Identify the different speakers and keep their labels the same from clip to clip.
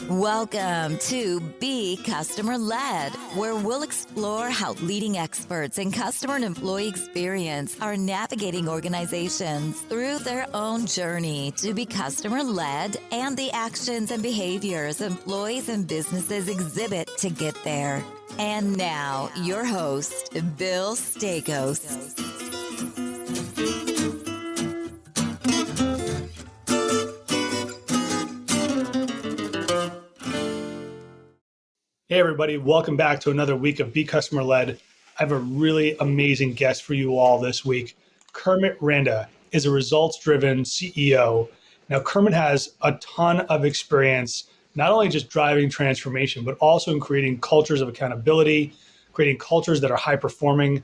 Speaker 1: Welcome to Be Customer Led, where we'll explore how leading experts in customer and employee experience are navigating organizations through their own journey to be customer led and the actions and behaviors employees and businesses exhibit to get there. And now, your host, Bill Staikos.
Speaker 2: Hey everybody, welcome back to another week of Be Customer Led. I have a really amazing guest for you all this week. Kermit Randa is a results-driven CEO. Now, Kermit has a ton of experience, not only just driving transformation, but also in creating cultures of accountability, creating cultures that are high-performing,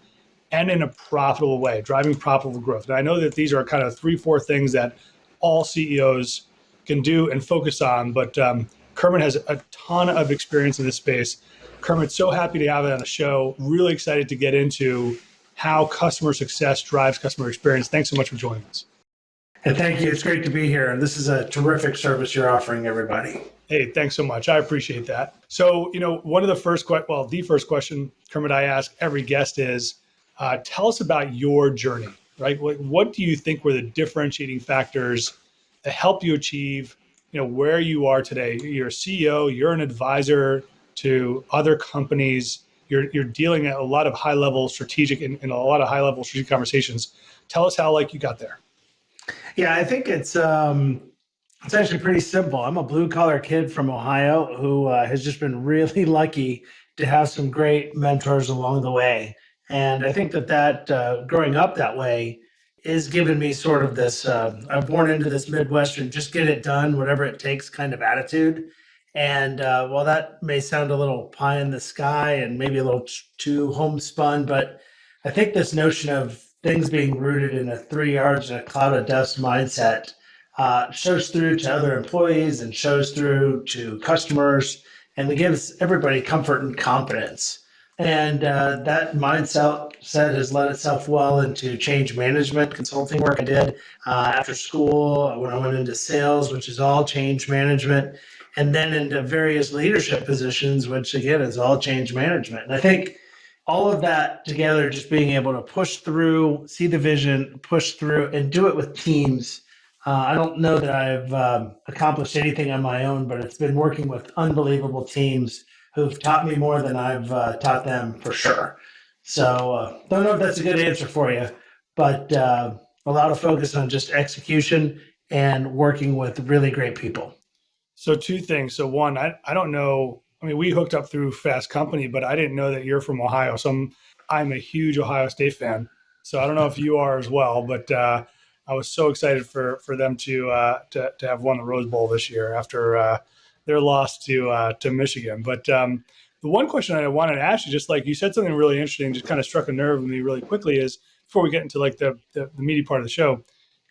Speaker 2: and in a profitable way, driving profitable growth. And I know that these are kind of 3-4 things that all CEOs can do and focus on, but Kermit has a ton of experience in this space. Kermit's so happy to have it on the show. Really excited to get into how customer success drives customer experience. Thanks so much for joining us.
Speaker 3: And thank you. It's great to be here. And this is a terrific service you're offering everybody.
Speaker 2: Hey, thanks so much. I appreciate that. So, one of the first question, Kermit, I ask every guest is, tell us about your journey, right? What do you think were the differentiating factors that helped you achieve where you are today? You're a CEO, you're an advisor to other companies, you're dealing at a lot of high-level strategic in a lot of high-level strategic conversations. Tell us how you got there.
Speaker 3: Yeah, I think it's actually pretty simple. I'm a blue-collar kid from Ohio who has just been really lucky to have some great mentors along the way. And I think that growing up that way is giving me sort of this, I'm born into this Midwestern, just get it done, whatever it takes kind of attitude. And while that may sound a little pie in the sky and maybe a little too homespun, but I think this notion of things being rooted in a 3 yards and a cloud of dust mindset shows through to other employees and shows through to customers, and it gives everybody comfort and confidence. And that mindset has led itself well into change management consulting work I did after school, when I went into sales, which is all change management, and then into various leadership positions, which again is all change management. And I think all of that together, just being able to push through, see the vision, push through, and do it with teams. I don't know that I've accomplished anything on my own, but it's been working with unbelievable teams who've taught me more than I've taught them for sure. So don't know if that's a good answer for you, but a lot of focus on just execution and working with really great people.
Speaker 2: So 2 things. So one, I don't know. I mean, we hooked up through Fast Company, but I didn't know that you're from Ohio. So I'm a huge Ohio State fan. So I don't know if you are as well, but I was so excited for them to have won the Rose Bowl this year after their loss to Michigan. But the one question I wanted to ask you, just like you said something really interesting, just kind of struck a nerve with me really quickly, is before we get into the meaty part of the show,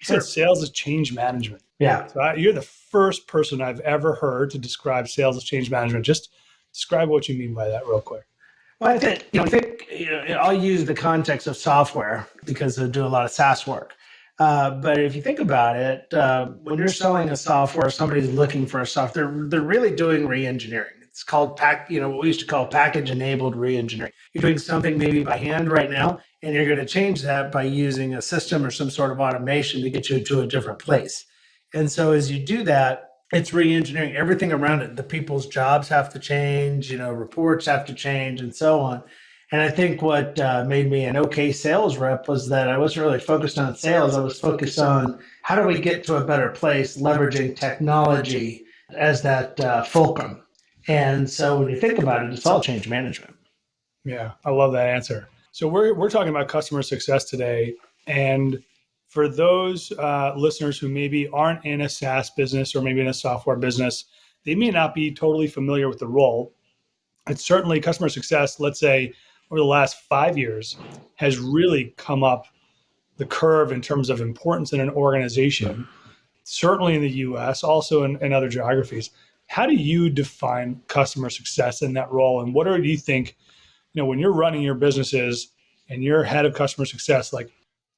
Speaker 2: you said sales is change management.
Speaker 3: Yeah.
Speaker 2: So you're the first person I've ever heard to describe sales as change management. Just describe what you mean by that real quick.
Speaker 3: Well, I think I'll use the context of software because I do a lot of SaaS work. But if you think about it, when you're selling a software, somebody's looking for a software, they're really doing re-engineering. It's called what we used to call package-enabled re-engineering. You're doing something maybe by hand right now, and you're going to change that by using a system or some sort of automation to get you to a different place. And so as you do that, it's re-engineering everything around it. The people's jobs have to change, reports have to change, and so on. And I think what made me an okay sales rep was that I wasn't really focused on sales. I was focused on how do we get to a better place, leveraging technology as that fulcrum. And so when you think about it, it's all change management.
Speaker 2: Yeah, I love that answer. So we're talking about customer success today. And for those listeners who maybe aren't in a SaaS business or maybe in a software business, they may not be totally familiar with the role. It's certainly customer success, let's say, over the last 5 years, has really come up the curve in terms of importance in an organization, certainly in the US, also in other geographies. How do you define customer success in that role? And what do you think, when you're running your businesses and you're head of customer success,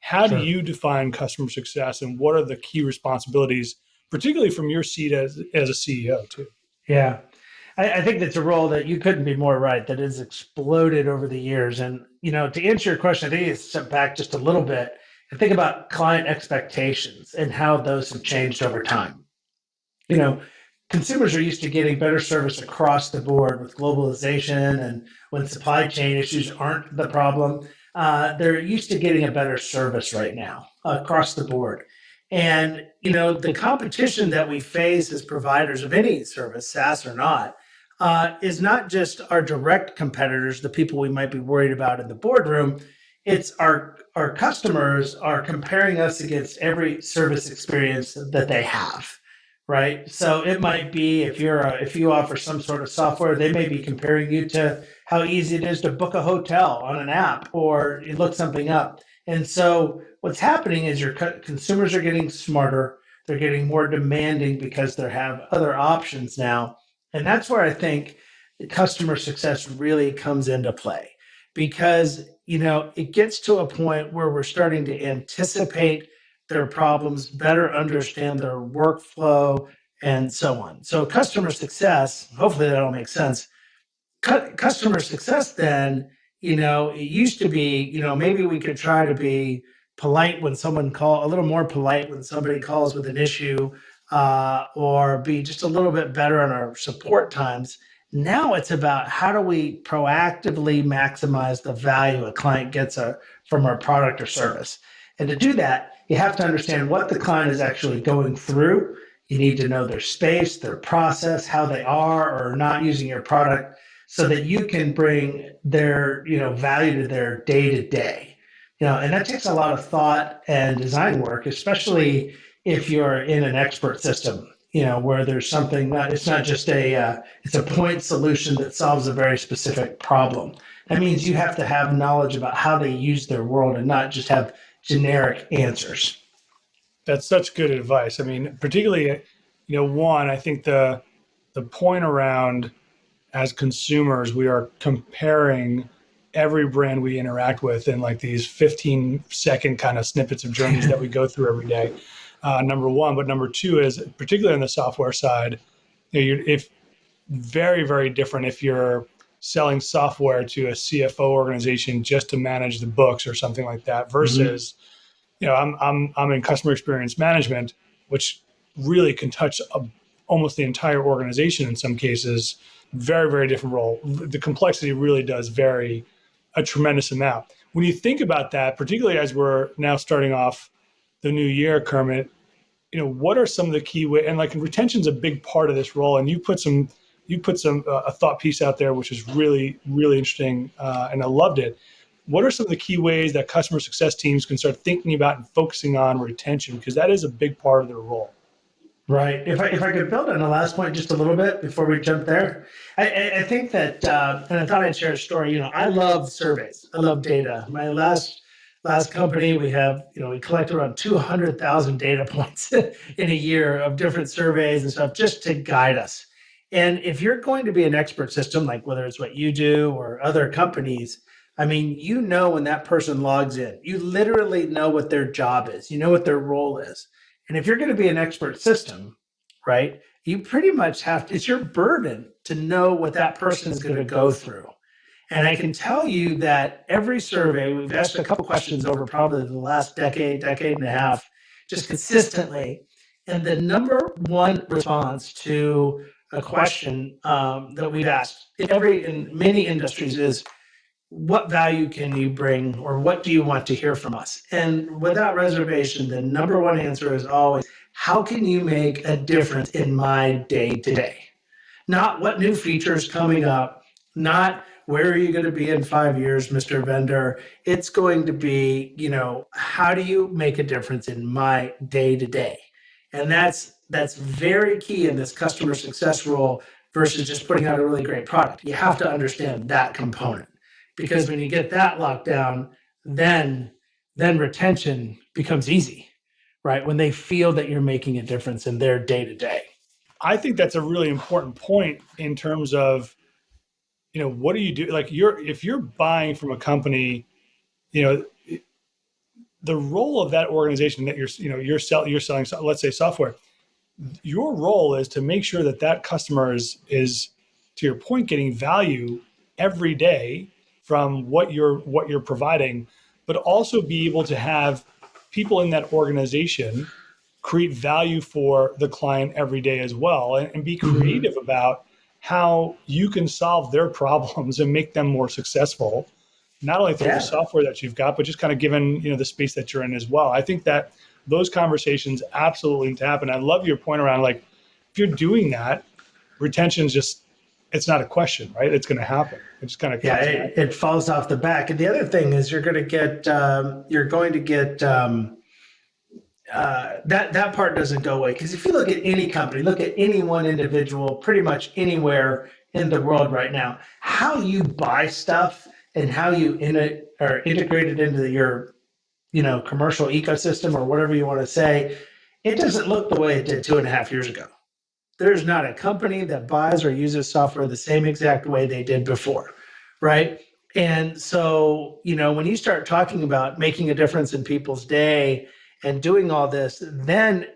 Speaker 2: how do you define customer success and what are the key responsibilities, particularly from your seat as a CEO too?
Speaker 3: Yeah. I think that's a role that you couldn't be more right, that has exploded over the years. And, to answer your question, I think it's step back just a little bit and think about client expectations and how those have changed over time. you know, Consumers are used to getting better service across the board with globalization, and when supply chain issues aren't the problem, they're used to getting a better service right now across the board. And the competition that we face as providers of any service, SaaS or not, is not just our direct competitors, the people we might be worried about in the boardroom. It's our customers are comparing us against every service experience that they have, right? So it might be if you offer some sort of software, they may be comparing you to how easy it is to book a hotel on an app or you look something up. And so what's happening is your consumers are getting smarter, they're getting more demanding because they have other options now. And that's where I think customer success really comes into play, because it gets to a point where we're starting to anticipate their problems, better understand their workflow, and so on. So customer success, hopefully that all makes sense. Customer success then, it used to be, maybe we could try to be polite when a little more polite when somebody calls with an issue, or be just a little bit better on our support times. Now it's about how do we proactively maximize the value a client gets from our product or service. And to do that, you have to understand what the client is actually going through. You need to know their space, their process, how they are or are not using your product, so that you can bring their value to their day to day. And that takes a lot of thought and design work, especially if you're in an expert system, where there's something that it's not just it's a point solution that solves a very specific problem. That means you have to have knowledge about how they use their world and not just have generic answers.
Speaker 2: That's such good advice. I mean, particularly, one, I think the point around, as consumers, we are comparing every brand we interact with in like these 15-second kind of snippets of journeys that we go through every day. Number one, but number two is particularly on the software side, if very, very different if you're selling software to a CFO organization just to manage the books or something like that versus, I'm in customer experience management, which really can touch almost the entire organization in some cases. Very, very different role. The complexity really does vary a tremendous amount. When you think about that, particularly as we're now starting off the new year, Kermit, what are some of the key ways? And like retention's a big part of this role. And you put some a thought piece out there, which is really, really interesting, and I loved it. What are some of the key ways that customer success teams can start thinking about and focusing on retention? Because that is a big part of their role.
Speaker 3: Right. If I could build on the last point just a little bit before we jump there, I think that, and I thought I'd share a story. I love surveys. I love data. My last company, we collect around 200,000 data points in a year of different surveys and stuff just to guide us. And if you're going to be an expert system, like whether it's what you do or other companies, I mean, when that person logs in, you literally know what their job is, you know what their role is. And if you're going to be an expert system, right, you pretty much it's your burden to know what that person is going to go through. And I can tell you that every survey, we've asked a couple questions over probably the last decade and a half, just consistently. And the number one response to a question that we've asked in many industries is, what value can you bring, or what do you want to hear from us? And without reservation, the number one answer is always, how can you make a difference in my day to day? Not what new features coming up, not where are you going to be in 5 years, Mr. Vendor. It's going to be, how do you make a difference in my day to day? And that's very key in this customer success role versus just putting out a really great product. You have to understand that component, because when you get that locked down, then retention becomes easy, right? When they feel that you're making a difference in their day to day.
Speaker 2: I think that's a really important point in terms of, what do you do? Like if you're buying from a company, you know, the role of that organization that you're selling, let's say software, your role is to make sure that that customer is, to your point, getting value every day from what you're providing, but also be able to have people in that organization create value for the client every day as well, and be
Speaker 3: Mhm.
Speaker 2: creative about how you can solve their problems and make them more successful, not only through the
Speaker 3: Yeah.
Speaker 2: software that you've got, but just kind of given, the space that you're in as well. I think that those conversations absolutely need to happen. I love your point around, like, if you're doing that, retention's just, it's not a question, right? It's going to happen. It just kind of
Speaker 3: Yeah,
Speaker 2: comes
Speaker 3: it falls off the back. And the other thing is you're going to get that part doesn't go away. Because if you look at any company, look at any one individual, pretty much anywhere in the world right now, how you buy stuff and how you are integrated into your commercial ecosystem or whatever you want to say, it doesn't look the way it did 2.5 years ago. There's not a company that buys or uses software the same exact way they did before, right? And so, when you start talking about making a difference in people's day and doing all this, then,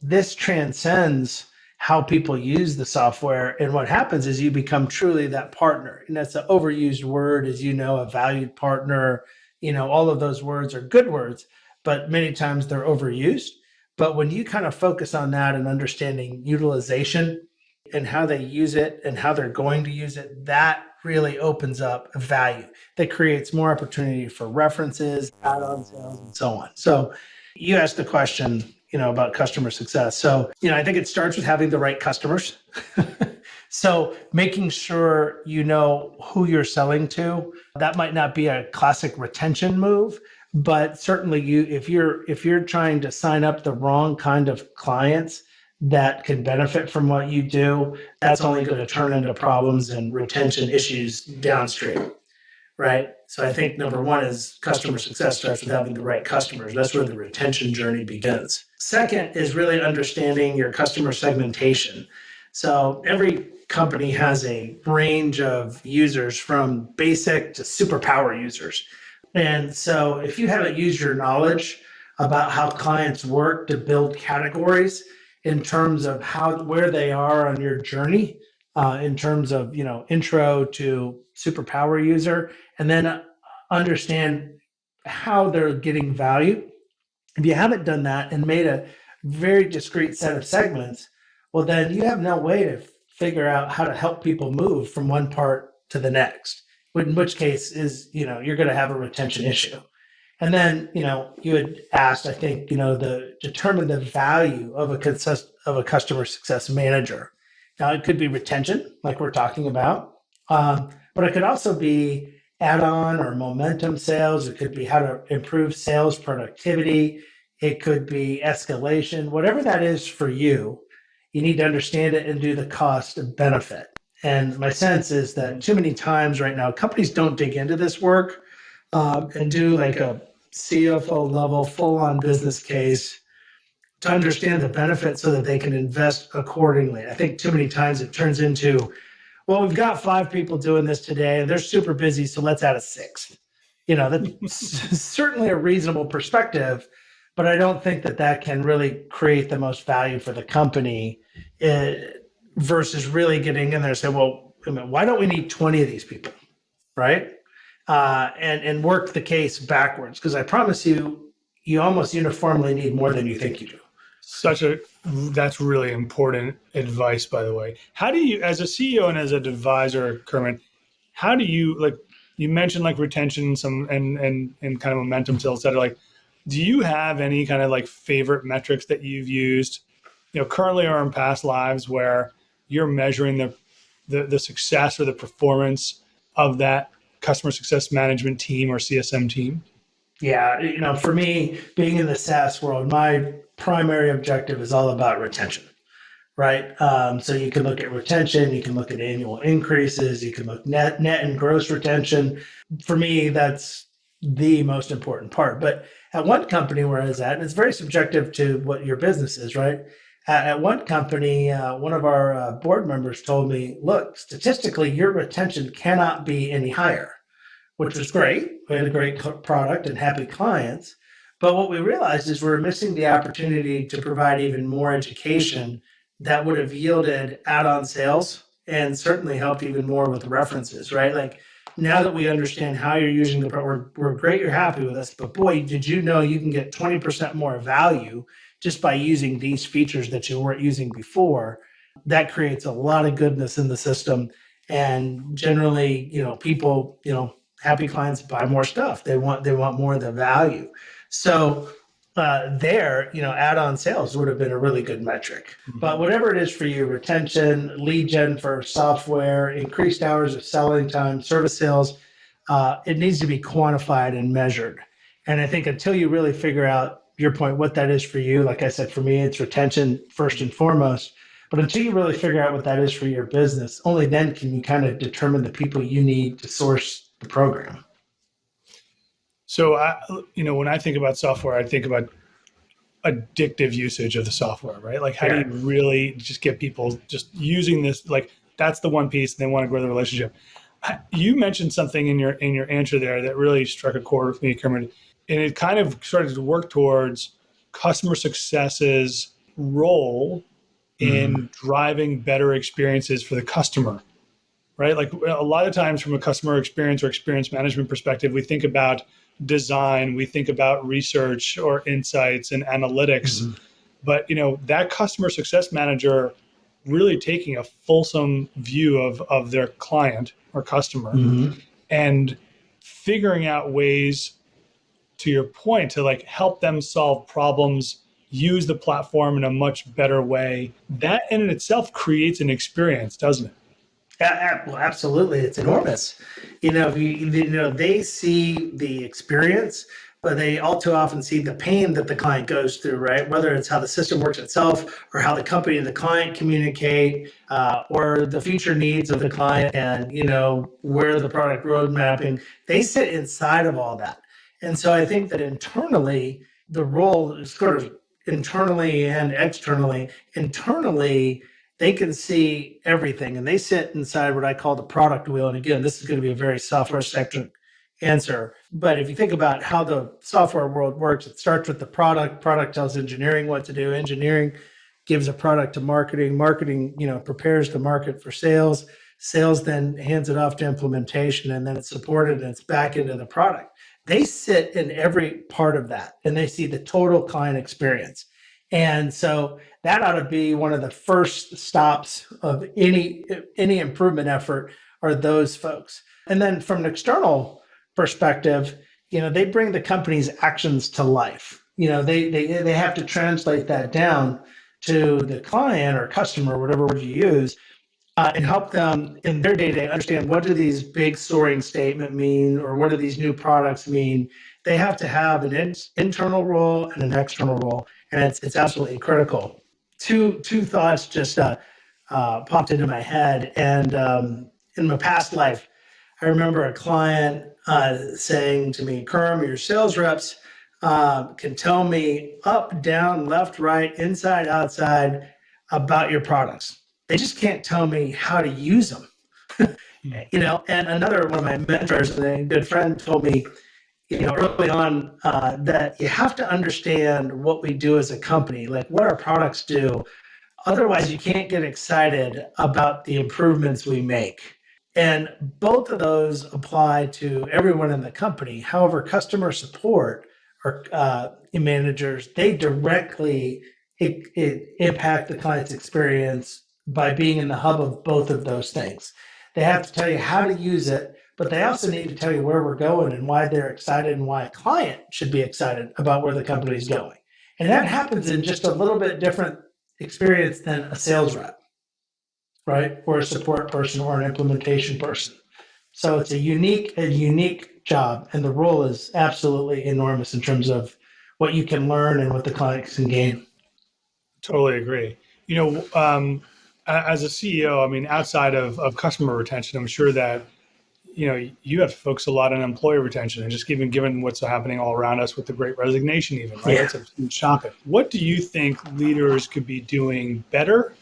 Speaker 3: this transcends how people use the software. And what happens is you become truly that partner. And that's an overused word, as you know, a valued partner. All of those words are good words, but many times they're overused. But when you kind of focus on that and understanding utilization and how they use it and how they're going to use it, that really opens up value that creates more opportunity for references, add-on sales, and so on. So you asked the question, about customer success. So, I think it starts with having the right customers. So making sure you know who you're selling to. That might not be a classic retention move, but certainly if you're trying to sign up the wrong kind of clients that can benefit from what you do, that's only going to turn into problems and retention issues downstream, right? So I think number one is customer success starts with having the right customers. That's where the retention journey begins. Second is really understanding your customer segmentation. So every company has a range of users from basic to superpower users. And so if you haven't used your knowledge about how clients work to build categories in terms of where they are on your journey, in terms of, intro to superpower user, and then understand how they're getting value. If you haven't done that and made a very discrete set of segments, well, then you have no way to figure out how to help people move from one part to the next, in which case is, you're going to have a retention issue. And then, you had asked, I think, determine the value of a customer success manager. Now, it could be retention, like we're talking about, but it could also be add-on or momentum sales. It could be how to improve sales productivity. It could be escalation, whatever that is for you. You need to understand it and do the cost and benefit. And my sense is that too many times right now, companies don't dig into this work and do like a CFO level full on business case to understand the benefits so that they can invest accordingly. I think too many times it turns into, well, we've got 5 people doing this today and they're super busy, so let's add a 6th. That's certainly a reasonable perspective, but I don't think that can really create the most value for the company versus really getting in there and say, well, why don't we need 20 of these people, right? And work the case backwards, because I promise you, you almost uniformly need more than you think you do.
Speaker 2: that's really important advice, by the way. How do you, as a CEO and as an advisor, Kermit, how do you, like, you mentioned like retention, and kind of momentum sales, et cetera. Like, do you have any kind of like favorite metrics that you've used, currently or in past lives, where you're measuring the success or the performance of that customer success management team or CSM team?
Speaker 3: Yeah, for me, being in the SaaS world, my primary objective is all about retention, right? So you can look at retention, you can look at annual increases, you can look net and gross retention. For me, that's the most important part. But at one company where I was at, and it's very subjective to what your business is, right? At one company, one of our board members told me, look, statistically, your retention cannot be any higher, which was great. We had a great product and happy clients. But what we realized is we're missing the opportunity to provide even more education that would have yielded add-on sales and certainly helped even more with references, right? Like now that we understand how you're using the product, we're great, you're happy with us, but boy, did you know you can get 20% more value just by using these features that you weren't using before? That creates a lot of goodness in the system. And generally, people, happy clients buy more stuff. They want more of the value. So add-on sales would have been a really good metric. But whatever it is for you, retention, lead gen for software, increased hours of selling time, service sales, it needs to be quantified and measured. And I think until you really figure out your point, what that is for you, like I said, for me, it's retention first and foremost. But until you really figure out what that is for your business, only then can you kind of determine the people you need to source the program.
Speaker 2: So, when I think about software, I think about addictive usage of the software, right? Like, how do you really just get people just using this? Like, that's the one piece, and they want to grow the relationship. You mentioned something in your answer there that really struck a chord with me, Kermit, and it kind of started to work towards customer success's role in driving better experiences for the customer, right? Like a lot of times from a customer experience or experience management perspective, we think about design, we think about research or insights and analytics. But that customer success manager really taking a fulsome view of their client or customer and figuring out ways, to your point, to like help them solve problems, use the platform in a much better way. That in itself creates an experience, doesn't it?
Speaker 3: Well, absolutely, it's enormous. They see the experience, but they all too often see the pain that the client goes through, right? Whether it's how the system works itself, or how the company and the client communicate, or the future needs of the client, and where the product road mapping. They sit inside of all that, and so I think that internally, the role is sort of internally and externally. Internally, they can see everything and they sit inside what I call the product wheel. And again, this is going to be a very software centric answer. But if you think about how the software world works, it starts with the product. Product tells engineering what to do. Engineering gives a product to marketing. Marketing, prepares the market for sales. Sales then hands it off to implementation, and then it's supported and it's back into the product. They sit in every part of that and they see the total client experience. And so that ought to be one of the first stops of any improvement effort are those folks. And then from an external perspective, they bring the company's actions to life. They have to translate that down to the client or customer, whatever word you use, and help them in their day-to-day understand what do these big soaring statement mean, or what do these new products mean. They have to have an internal role and an external role, and it's absolutely critical. Two thoughts just popped into my head, and in my past life, I remember a client saying to me, "Kerm, your sales reps can tell me up, down, left, right, inside, outside about your products. They just can't tell me how to use them." And another one of my mentors, a good friend, told me, early on, that you have to understand what we do as a company, like what our products do. Otherwise, you can't get excited about the improvements we make. And both of those apply to everyone in the company. However, customer support or managers, they directly impact the client's experience by being in the hub of both of those things. They have to tell you how to use it, but they also need to tell you where we're going and why they're excited and why a client should be excited about where the company's going. And that happens in just a little bit different experience than a sales rep, right? Or a support person or an implementation person. So it's a unique job, and the role is absolutely enormous in terms of what you can learn and what the client can gain.
Speaker 2: Totally agree. As a CEO, I mean, outside of customer retention, I'm sure that you have to focus a lot on employee retention, and just given what's happening all around us with the Great Resignation, even, right? It's a huge topic. What do you think leaders could be doing better,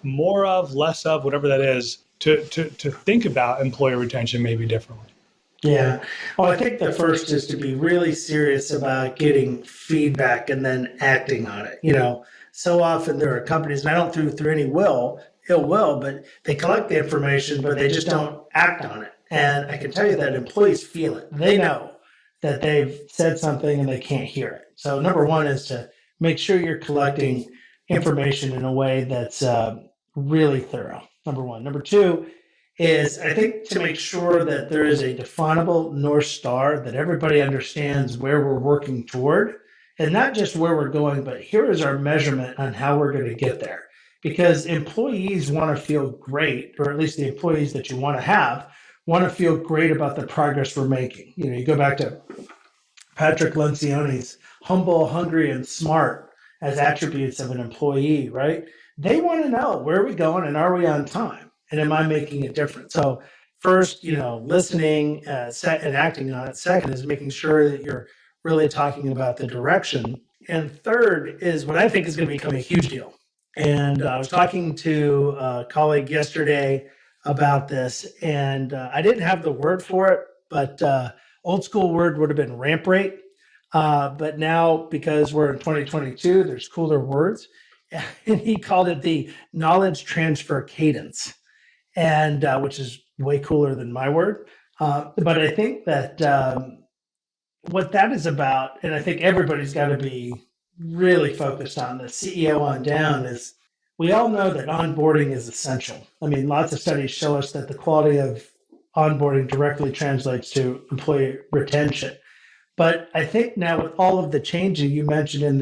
Speaker 2: more of, less of, whatever that is, to think about employee retention maybe differently?
Speaker 3: Yeah. Well, I think the first is to be really serious about getting feedback and then acting on it. So often there are companies, and I don't through any ill will, but they collect the information, but they just don't act on it. And I can tell you that employees feel it. They know that they've said something and they can't hear it. So number one is to make sure you're collecting information in a way that's really thorough. Number one. Number two is I think to make sure that there is a definable North Star that everybody understands where we're working toward, and not just where we're going, but here is our measurement on how we're going to get there. Because employees want to feel great, or at least the employees that you want to feel great about the progress we're making. You go back to Patrick Lencioni's humble, hungry, and smart as attributes of an employee, right? They want to know where are we going and are we on time? And am I making a difference? So first, listening and acting on it. Second is making sure that you're really talking about the direction. And third is what I think is going to become a huge deal. And I was talking to a colleague yesterday about this, and I didn't have the word for it, but old school word would have been ramp rate. But now, because we're in 2022, there's cooler words. And he called it the knowledge transfer cadence, and which is way cooler than my word. But I think that what that is about, and I think everybody's got to be really focused on the CEO on down, is we all know that onboarding is essential. I mean, lots of studies show us that the quality of onboarding directly translates to employee retention. But I think now with all of the changes you mentioned in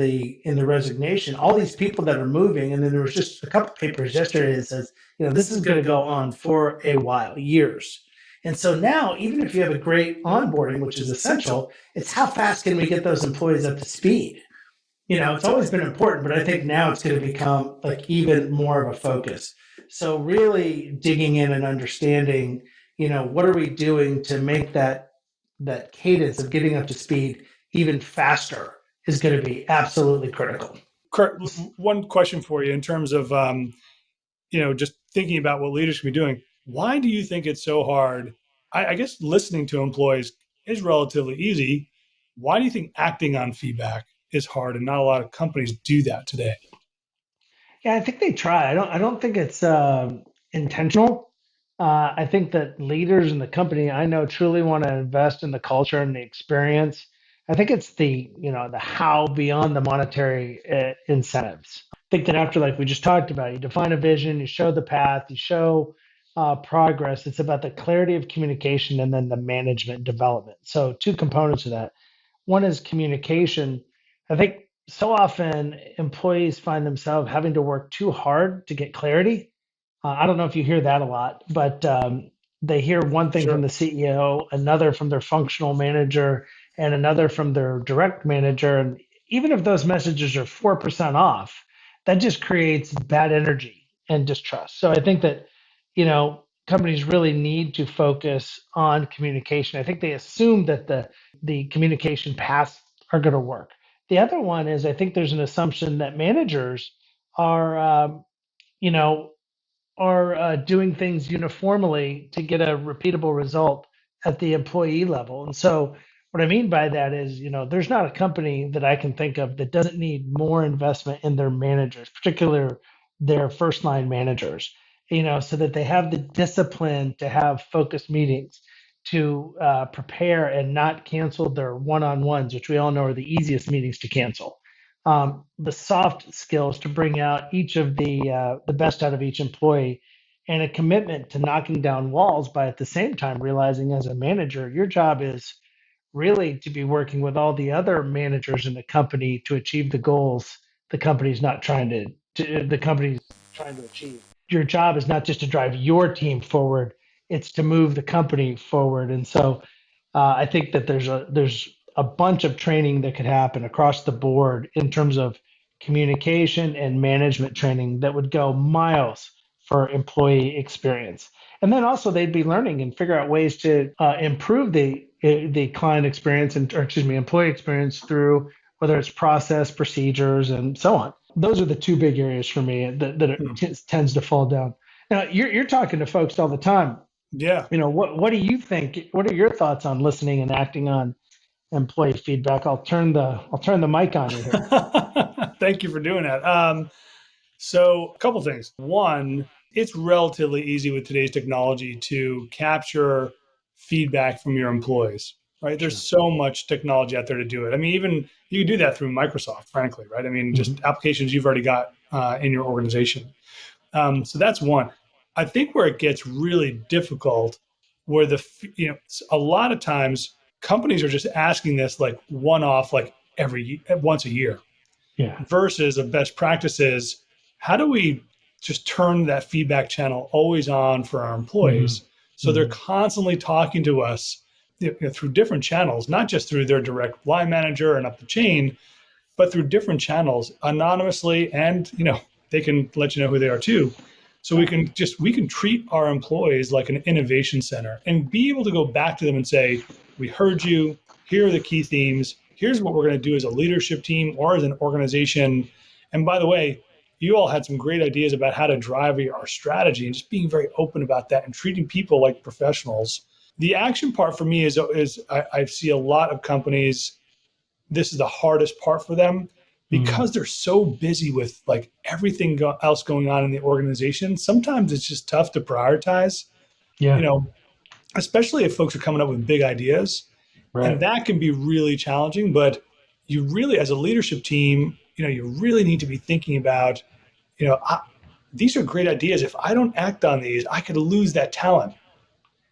Speaker 3: the resignation, all these people that are moving, and then there was just a couple papers yesterday that says, this is going to go on for a while, years. And so now, even if you have a great onboarding, which is essential, it's how fast can we get those employees up to speed? It's always been important, but I think now it's going to become like even more of a focus. So really digging in and understanding, what are we doing to make that cadence of getting up to speed even faster is going to be absolutely critical.
Speaker 2: Kurt, one question for you in terms of just thinking about what leaders should be doing. Why do you think it's so hard? I guess listening to employees is relatively easy. Why do you think acting on feedback is hard, and not a lot of companies do that today?
Speaker 3: Yeah, I think they try. I don't think it's intentional. I think that leaders in the company I know truly want to invest in the culture and the experience. I think it's the how beyond the monetary incentives. I think that after, like we just talked about, you define a vision, you show the path, you show progress. It's about the clarity of communication and then the management development. So two components of that. One is communication. I think so often employees find themselves having to work too hard to get clarity. I don't know if you hear that a lot, but they hear one thing from
Speaker 2: Sure.
Speaker 3: the CEO, another from their functional manager, and another from their direct manager. And even if those messages are 4% off, that just creates bad energy and distrust. So I think that, companies really need to focus on communication. I think they assume that the communication paths are going to work. The other one is I think there's an assumption that managers are, you know, are doing things uniformly to get a repeatable result at the employee level. And so, what I mean by that is, there's not a company that I can think of that doesn't need more investment in their managers, particularly their first line managers, so that they have the discipline to have focused meetings, to prepare and not cancel their one on ones, which we all know are the easiest meetings to cancel, the soft skills to bring out each of the best out of each employee, and a commitment to knocking down walls by at the same time realizing as a manager your job is really to be working with all the other managers in the company to achieve the goals the company's not trying the company's trying to achieve. Your job is not just to drive your team forward, it's to move the company forward. And so I think that there's a bunch of training that could happen across the board in terms of communication and management training that would go miles for employee experience. And then also they'd be learning and figure out ways to improve the client experience or excuse me, employee experience through whether it's process, procedures, and so on. Those are the two big areas for me that it tends to fall down. Now, you're talking to folks all the time.
Speaker 2: Yeah.
Speaker 3: What do you think? What are your thoughts on listening and acting on employee feedback? I'll turn the mic on you here.
Speaker 2: Thank you for doing that. So, a couple things. One, it's relatively easy with today's technology to capture feedback from your employees, right? There's
Speaker 3: Sure.
Speaker 2: so much technology out there to do it. I mean, even you can do that through Microsoft, frankly, right? I mean, just
Speaker 3: Hmm.
Speaker 2: applications you've already got in your organization. So that's one. I think where it gets really difficult, where a lot of times companies are just asking this like one off, like once a year
Speaker 3: Yeah.
Speaker 2: versus a best practice is how do we just turn that feedback channel always on for our
Speaker 3: Hmm.
Speaker 2: employees so they're
Speaker 3: Hmm.
Speaker 2: constantly talking to us through different channels, not just through their direct line manager and up the chain, but through different channels anonymously, and they can let you know who they are too. So
Speaker 3: Yeah.
Speaker 2: we can treat our employees like an innovation center and be able to go back to them and say, we heard you, here are the key themes, here's what we're going to do as a leadership team or as an organization. And by the way, you all had some great ideas about how to drive our strategy, and just being very open about that and treating people like professionals. The action part for me is I see a lot of companies, this is the hardest part for them
Speaker 3: Hmm.
Speaker 2: because they're so busy with like everything else going on in the organization. Sometimes it's just tough to prioritize, you
Speaker 3: Yeah.
Speaker 2: know, especially if folks are coming up with big ideas, and
Speaker 3: Right.
Speaker 2: that can be really challenging. But you really, as a leadership team, you really need to be thinking about, you know, I, these are great ideas. If I don't act on these, I could lose that talent.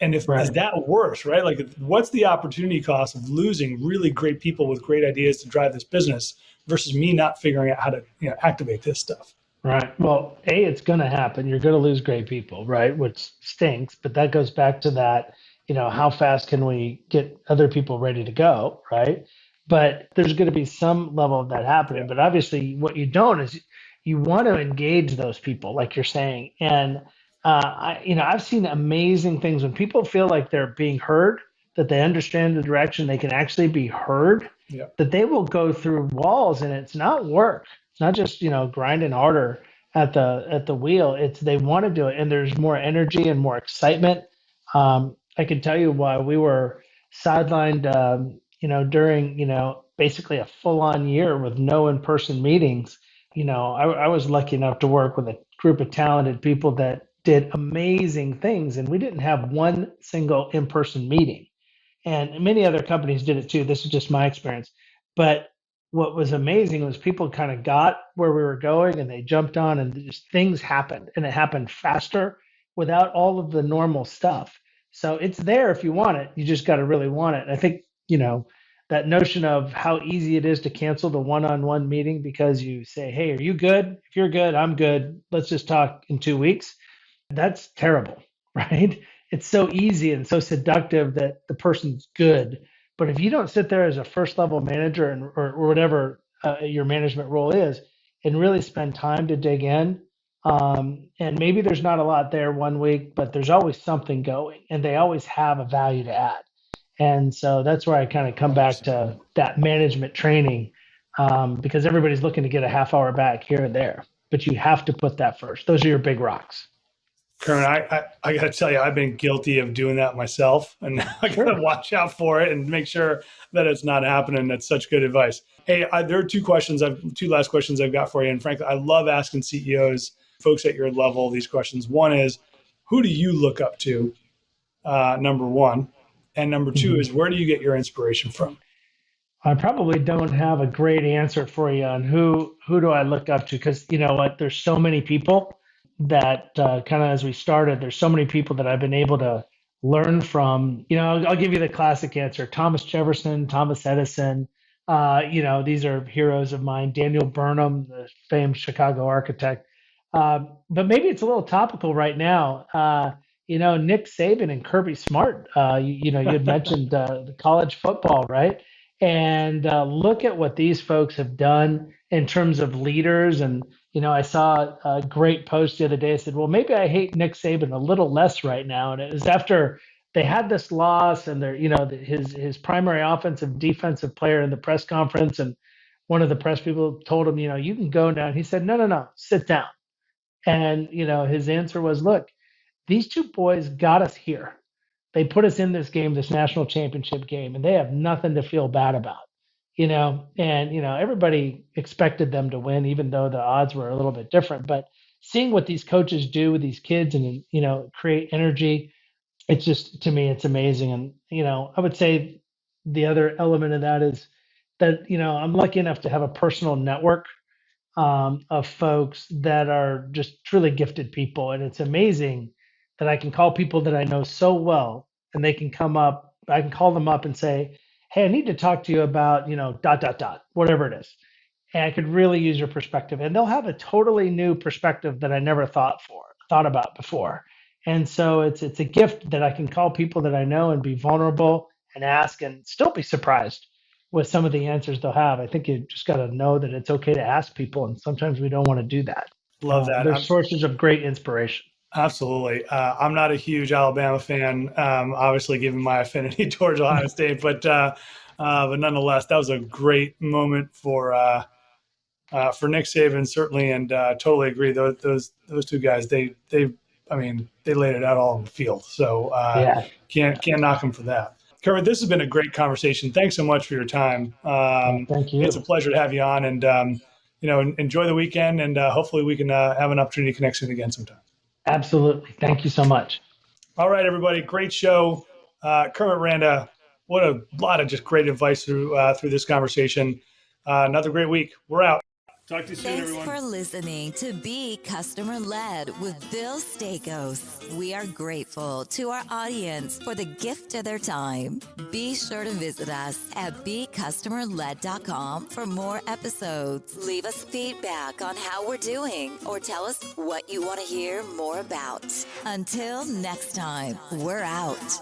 Speaker 2: And if is
Speaker 3: Right.
Speaker 2: that worse, right? Like, what's the opportunity cost of losing really great people with great ideas to drive this business versus me not figuring out how to activate this stuff?
Speaker 3: Right. Well, it's going to happen. You're going to lose great people, right? Which stinks, but that goes back to that, how fast can we get other people ready to go, right? But there's going to be some level of that
Speaker 2: Yeah,
Speaker 3: happening. But obviously, what you don't is you want to engage those people, like you're saying. And I've seen amazing things when people feel like they're being heard, that they understand the direction, they can actually be heard,
Speaker 2: yeah,
Speaker 3: that they will go through walls, and it's not work. It's not just grinding harder at the wheel. It's they want to do it, and there's more energy and more excitement. I can tell you why we were sidelined, during basically a full-on year with no in-person meetings. I was lucky enough to work with a group of talented people that did amazing things, and we didn't have one single in-person meeting, and many other companies did it too. This is just my experience. But what was amazing was people kind of got where we were going and they jumped on, and just things happened, and it happened faster without all of the normal stuff. So it's there if you want it. You just got to really want it. And I think, that notion of how easy it is to cancel the one-on-one meeting because you say, "Hey, are you good? If you're good, I'm good. Let's just talk in 2 weeks." That's terrible, right? It's so easy and so seductive that the person's good. But if you don't sit there as a first level manager, or whatever your management role is, and really spend time to dig in, and maybe there's not a lot there one week, but there's always something going, and they always have a value to add. And so that's where I kind of come back
Speaker 2: 100%.
Speaker 3: to that management training, because everybody's looking to get a half hour back here and there, but you have to put that first. Those are your big rocks.
Speaker 2: Karen, I got to tell you, I've been guilty of doing that myself, and now I got to
Speaker 3: Sure.
Speaker 2: watch out for it and make sure that it's not happening. That's such good advice. Hey, there are two last questions I've got for you, and frankly, I love asking CEOs, folks at your level, these questions. One is, who do you look up to? Number one, and number two
Speaker 3: Mhm.
Speaker 2: is, where do you get your inspiration from?
Speaker 3: I probably don't have a great answer for you on who do I look up to, because you know what, there's so many people that kind of as we started, there's so many people that I've been able to learn from. I'll give you the classic answer: Thomas Jefferson, Thomas Edison. These are heroes of mine. Daniel Burnham, the famed Chicago architect. But maybe it's a little topical right now. Nick Saban and Kirby Smart. You had mentioned the college football, right? And look at what these folks have done in terms of leaders. And I saw a great post the other day. I said, well, maybe I hate Nick Saban a little less right now. And it was after they had this loss, and his primary offensive defensive player in the press conference, and one of the press people told him, you can go now. He said, no, no, no, sit down. And his answer was, look, these two boys got us here. They put us in this game, this national championship game, and they have nothing to feel bad about, and everybody expected them to win, even though the odds were a little bit different. But seeing what these coaches do with these kids and create energy, it's just, to me, it's amazing. And I would say the other element of that is that I'm lucky enough to have a personal network of folks that are just truly gifted people. And it's amazing that I can call people that I know so well, and they can come up. I can call them up and say, "Hey, I need to talk to you about, dot, dot, dot, whatever it is." And I could really use your perspective. And they'll have a totally new perspective that I never thought about before. And so it's a gift that I can call people that I know and be vulnerable and ask and still be surprised with some of the answers they'll have. I think you just got to know that it's okay to ask people, and sometimes we don't want to do that.
Speaker 2: Love that.
Speaker 3: They're sources of great inspiration.
Speaker 2: Absolutely. I'm not a huge Alabama fan, obviously, given my affinity towards Ohio State, but nonetheless, that was a great moment for Nick Saban, certainly, and totally agree. Those two guys, they laid it out all in the field, so
Speaker 3: Yeah.
Speaker 2: can't knock them for that. Kermit, this has been a great conversation. Thanks so much for your time.
Speaker 3: Thank you.
Speaker 2: It's a pleasure to have you on, and enjoy the weekend, and hopefully we can have an opportunity to connect soon again sometime.
Speaker 3: Absolutely. Thank you so much.
Speaker 2: All right, everybody. Great show. Kermit Randa, what a lot of just great advice through this conversation. Another great week. We're out. Talk to you soon,
Speaker 1: Thanks
Speaker 2: everyone.
Speaker 1: for listening to Be Customer Led with Bill Staikos. We are grateful to our audience for the gift of their time. Be sure to visit us at becustomerled.com for more episodes. Leave us feedback on how we're doing or tell us what you want to hear more about. Until next time, we're out.